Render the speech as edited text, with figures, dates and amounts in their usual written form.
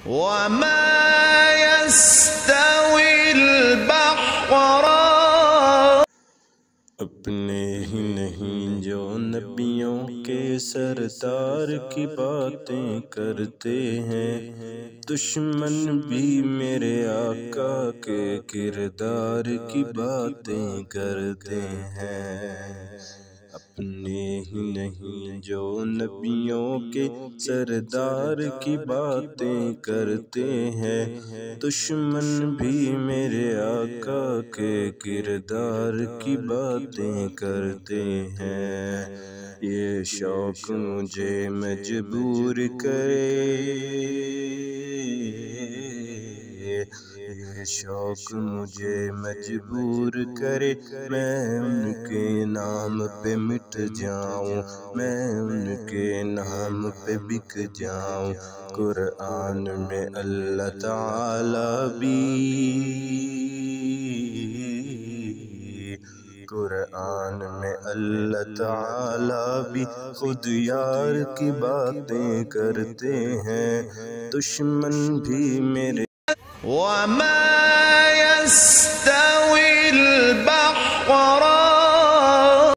وما يستوي البحران اپنے ہی نہیں جو نبیوں کے سردار کی باتیں کرتے ہیں، دشمن بھی میرے آقا کے کردار کی باتیں کرتے ہیں۔ اپنے ہی نہیں جو نبیوں کے سردار کی باتیں کرتے ہیں، دشمن بھی میرے آقا کے کردار کی باتیں کرتے ہیں۔ یہ شوق مجھے مجبور کرے، یہ شوق مجھے مجبور کرے، میں ان کے نام پہ مٹ جاؤں، میں ان کے نام پہ بک جاؤں۔ قرآن میں اللہ تعالیٰ بھی، قرآن میں اللہ تعالیٰ بھی خود یار کی باتیں کرتے ہیں، دشمن بھی میرے وما يستوي